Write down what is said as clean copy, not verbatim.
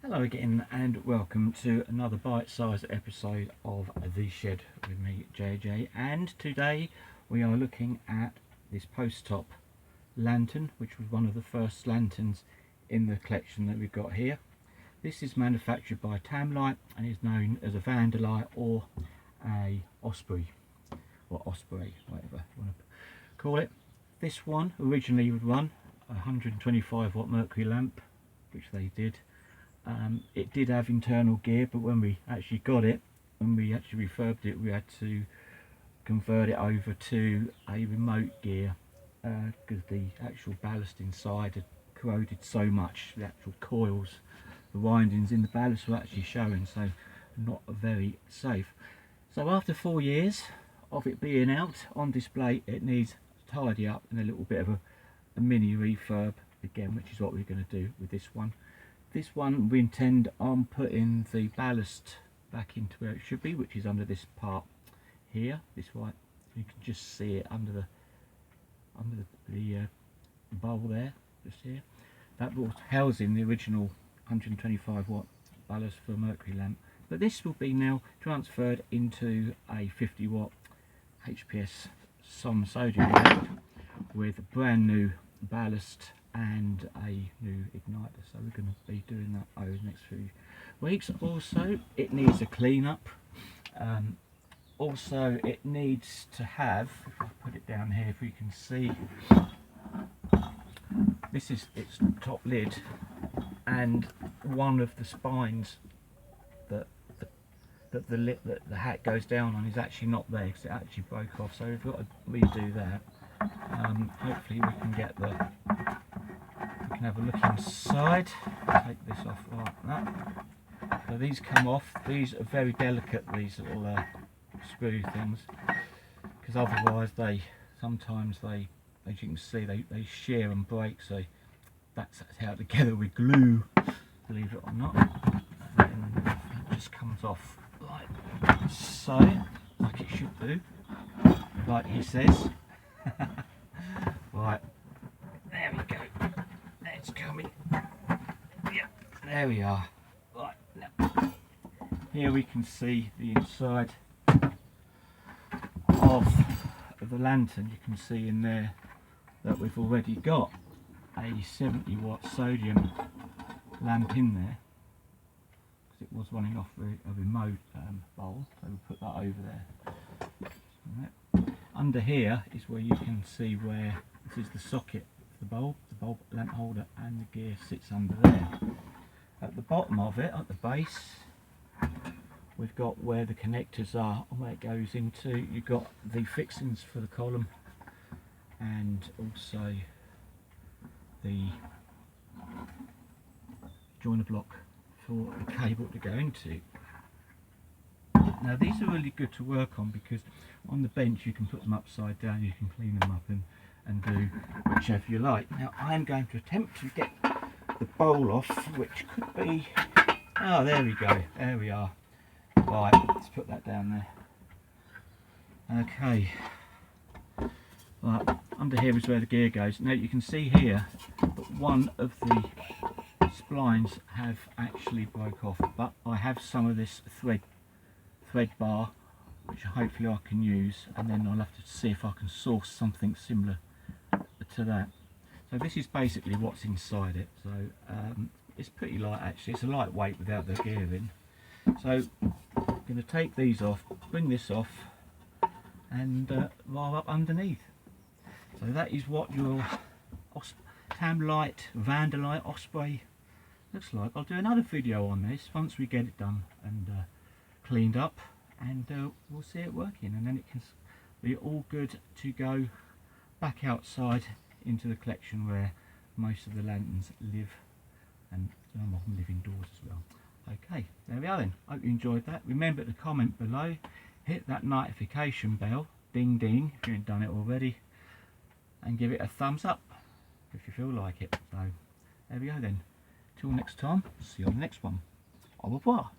Hello again and welcome to another bite-sized episode of The Shed with me, JJ, and today we are looking at this post-top lantern, which was one of the first lanterns in the collection that we've got here. This is manufactured by TAMLITE and is known as a vandalite or a Osprey, or Osprey, whatever you want to call it. This one originally would run a 125 watt mercury lamp, which they did. It did have internal gear, but when we actually got it, when we actually refurbed it, we had to convert it over to a remote gear because the actual ballast inside had corroded so much. The actual coils, the windings in the ballast were actually showing, so not very safe. So after 4 years of it being out on display, it needs to tidy up and a little bit of a mini refurb again, which is what we're going to do with this one. This one we intend on putting the ballast back into where it should be, which is under this part here, this white. You can just see it under the bowl there, just here. That was housing the original 125 watt ballast for a mercury lamp. But this will be now transferred into a 50 watt HPS sodium lamp with a brand new ballast and a new igniter, so we're going to be doing that over the next few weeks. Also, it needs a clean up. Also, it needs to have, if I put it down here, if we can see, this is its top lid, and one of the spines that the hat goes down on is actually not there because it actually broke off, so we've got to redo that. Hopefully we can get we can have a look inside. Take this off like that. So these come off. These are very delicate, these little screw things, because otherwise sometimes they, as you can see, they shear and break. So that's how together with glue, believe it or not. And it just comes off like so, like it should do, like he says. Right, there we go. It's coming. Yeah, there we are. Right, now here we can see the inside of the lantern. You can see in there that we've already got a 70 watt sodium lamp in there, because it was running off a remote bowl, so we'll put that over there. Right. Under here is where you can see where this is the socket of the bulb lamp holder, and the gear sits under there. At the bottom of it, at the base, we've got where the connectors are and where it goes into. You've got the fixings for the column and also the joiner block for the cable to go into. Now these are really good to work on because on the bench you can put them upside down, you can clean them up and do whichever you like. Now I am going to attempt to get the bowl off, which could be, oh there we go, there we are. Right, let's put that down there. Okay, right, under here is where the gear goes. Now you can see here that one of the splines have actually broke off, but I have some of this thread bar which hopefully I can use, and then I'll have to see if I can source something similar to that. So this is basically what's inside it. So it's pretty light actually, it's a lightweight without the gear in. So I'm going to take these off, bring this off and roll up underneath. So that is what your TAMLITE vandalite Osprey looks like. I'll do another video on this once we get it done and cleaned up, and we'll see it working, and then it can be all good to go back outside into the collection where most of the lanterns live, and some of them live indoors as well. Okay, there we are then. Hope you enjoyed that. Remember to comment below, hit that notification bell, ding ding if you haven't done it already, and give it a thumbs up if you feel like it. So there we go then. Till next time, see you on the next one. Au revoir.